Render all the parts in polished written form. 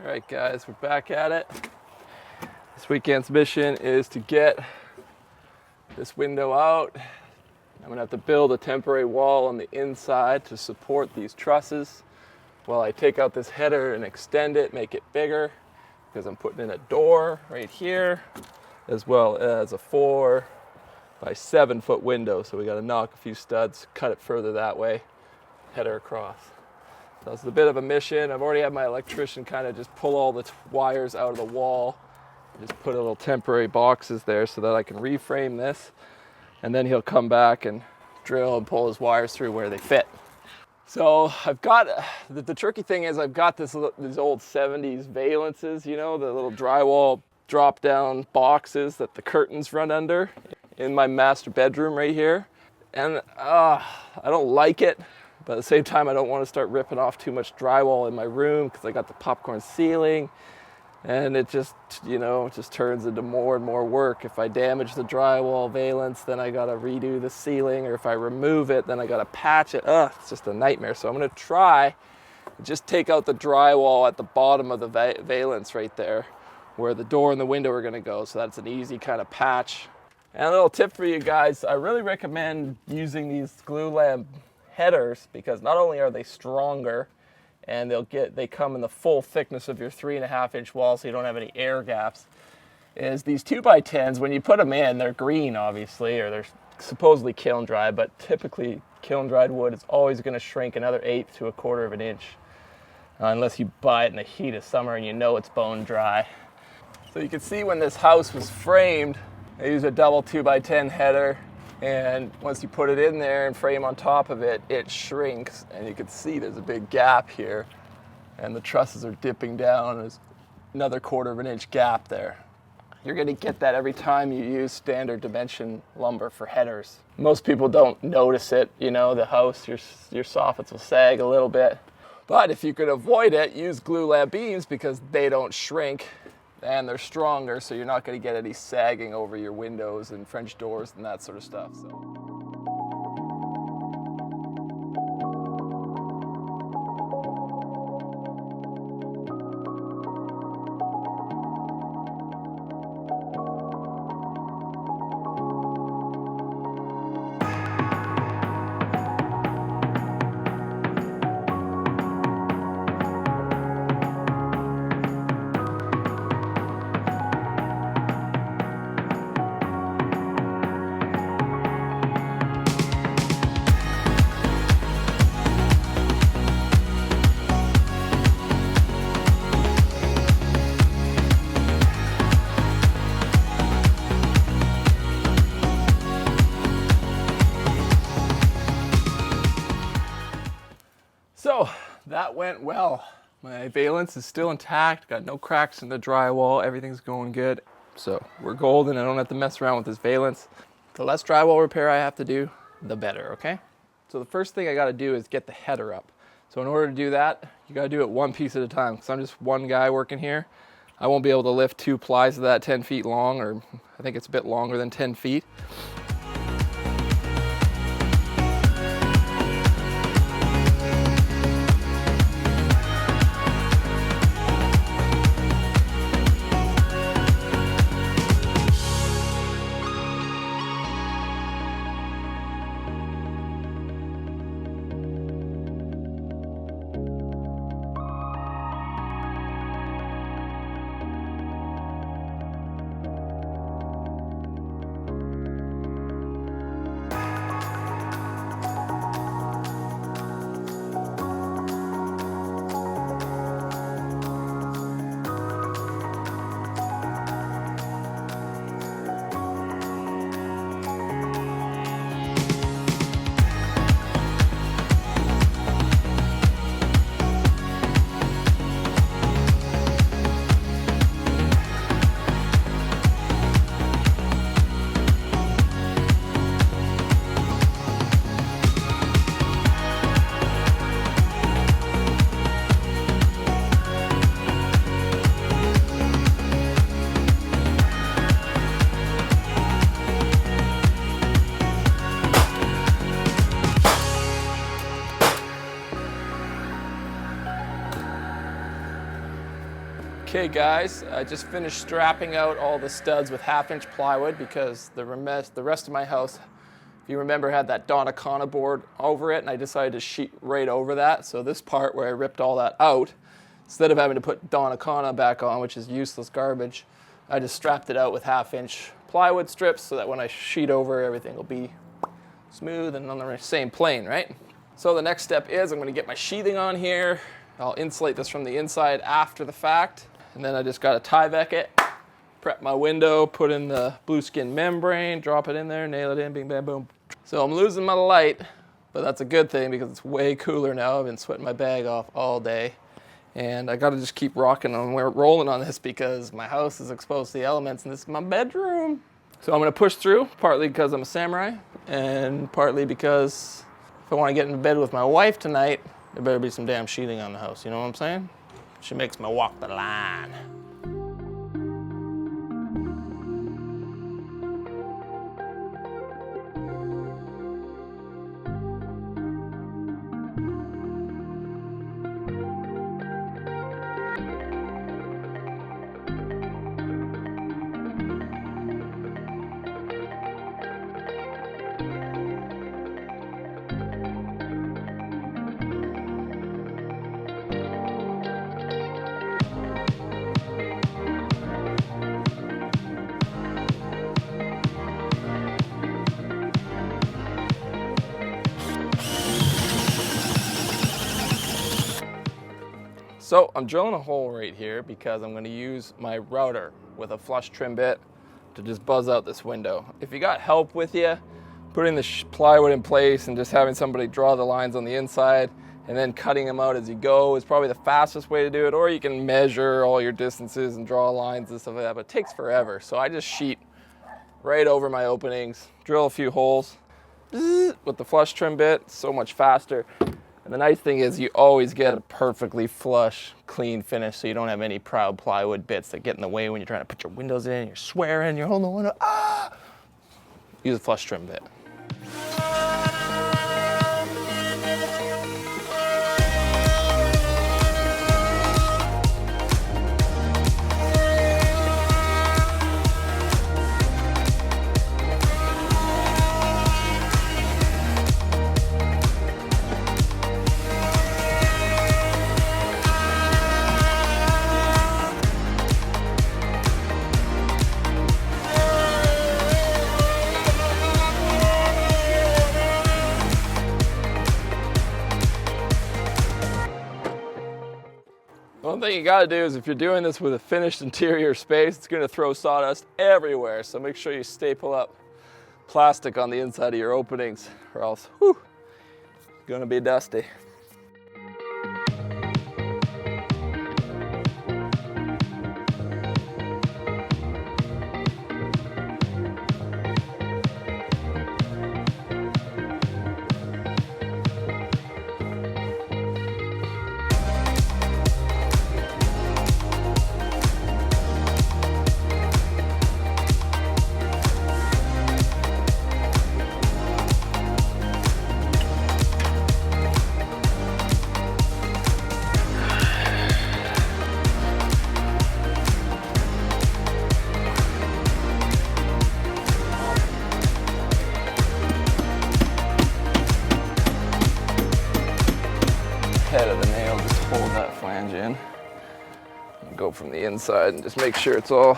All right, guys, we're back at it. This weekend's mission is to get this window out. I'm gonna have to build a temporary wall on the inside to support these trusses while I take out this header and extend it, make it bigger, because I'm putting in a door right here, as well as a 4 by 7 foot window. So we gotta knock a few studs, cut it further that way, header across. So it's a bit of a mission. I've already had my electrician kind of just pull all the wires out of the wall, just put a little temporary boxes there so that I can reframe this, and then he'll come back and drill and pull his wires through where they fit. So I've got, the tricky thing is I've got these old 70s valances, you know, the little drywall drop down boxes that the curtains run under in my master bedroom right here. And I don't like it. But at the same time, I don't want to start ripping off too much drywall in my room because I got the popcorn ceiling, and it just, you know, just turns into more and more work. If I damage the drywall valance, then I got to redo the ceiling, or if I remove it, then I got to patch it. It's just a nightmare. So I'm going to try just take out the drywall at the bottom of the valance right there, where the door and the window are going to go. So that's an easy kind of patch. And a little tip for you guys, I really recommend using these glue lamp headers, because not only are they stronger and they come in the full thickness of your 3.5 inch wall, so you don't have any air gaps, is these 2x10s, when you put them in, they're green obviously, or they're supposedly kiln dried, but typically kiln dried wood is always going to shrink another 1/8 to 1/4 of an inch, unless you buy it in the heat of summer and you know it's bone dry. So you can see when this house was framed, I used a double 2x10 header. And once you put it in there and frame on top of it, it shrinks, and you can see there's a big gap here, and the trusses are dipping down. There's another 1/4 of an inch gap there. You're gonna get that every time you use standard dimension lumber for headers. Most people don't notice it, you know, the house, your soffits will sag a little bit. But if you could avoid it, use glue lamp beams, because they don't shrink and they're stronger, so you're not going to get any sagging over your windows and French doors and that sort of stuff. So that went well. My valance is still intact, got no cracks in the drywall, everything's going good. So we're golden, I don't have to mess around with this valance. The less drywall repair I have to do, the better, okay? So the first thing I gotta do is get the header up. So in order to do that, you gotta do it one piece at a time, because I'm just one guy working here. I won't be able to lift 2 plies of that 10 feet long, or I think it's a bit longer than 10 feet. Okay guys, I just finished strapping out all the studs with 1/2-inch plywood because the rest of my house, if you remember, had that Donnacona board over it, and I decided to sheet right over that. So this part where I ripped all that out, instead of having to put Donnacona back on, which is useless garbage, I just strapped it out with 1/2-inch plywood strips so that when I sheet over, everything will be smooth and on the same plane, right? So the next step is I'm going to get my sheathing on here. I'll insulate this from the inside after the fact. And then I just got to Tyvek it, prep my window, put in the blueskin membrane, drop it in there, nail it in, bing, bam, boom. So I'm losing my light, but that's a good thing because it's way cooler now. I've been sweating my bag off all day. And I got to just keep rocking on, rolling on this because my house is exposed to the elements and this is my bedroom. So I'm going to push through, partly because I'm a samurai and partly because if I want to get into bed with my wife tonight, there better be some damn sheeting on the house, you know what I'm saying? She makes me walk the line. So I'm drilling a hole right here because I'm going to use my router with a flush trim bit to just buzz out this window. If you got help with you, putting the plywood in place and just having somebody draw the lines on the inside and then cutting them out as you go is probably the fastest way to do it. Or you can measure all your distances and draw lines and stuff like that, but it takes forever. So I just sheet right over my openings, drill a few holes with the flush trim bit, so much faster. And the nice thing is you always get a perfectly flush, clean finish so you don't have any proud plywood bits that get in the way when you're trying to put your windows in, you're swearing, you're holding the window, Use a flush trim bit. One thing you gotta do is if you're doing this with a finished interior space, it's gonna throw sawdust everywhere. So make sure you staple up plastic on the inside of your openings or else, whew, it's gonna be dusty. Head of the nail, just hold that flange in and go from the inside and just make sure it's all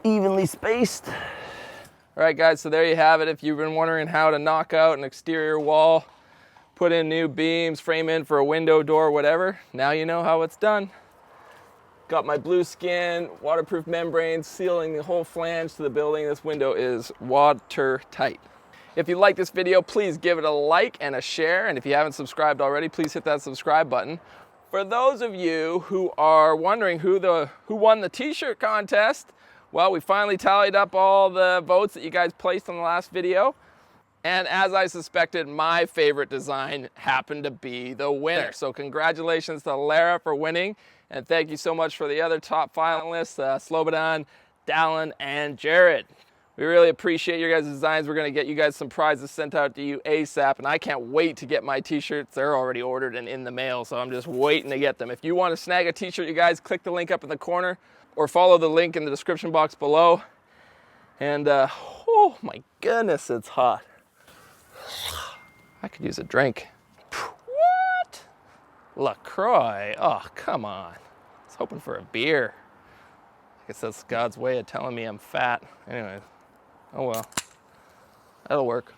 evenly spaced. All right guys, so there you have it. If you've been wondering how to knock out an exterior wall, put in new beams, frame in for a window, door, whatever, now you know how it's done. Got my blue skin, waterproof membrane sealing the whole flange to the building. This window is watertight. If you like this video, please give it a like and a share. And if you haven't subscribed already, please hit that subscribe button. For those of you who are wondering who won the t-shirt contest, well, we finally tallied up all the votes that you guys placed on the last video. And as I suspected, my favorite design happened to be the winner. So congratulations to Lara for winning. And thank you so much for the other top finalists, Slobodan, Dallin, and Jared. We really appreciate your guys' designs. We're going to get you guys some prizes sent out to you ASAP, and I can't wait to get my t-shirts. They're already ordered and in the mail, so I'm just waiting to get them. If you want to snag a t-shirt, you guys, click the link up in the corner or follow the link in the description box below. And, oh my goodness, it's hot. I could use a drink. What? LaCroix? Oh, come on. I was hoping for a beer. I guess that's God's way of telling me I'm fat. Anyway. Oh well, that'll work.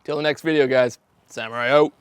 Till the next video, guys. Samurai out.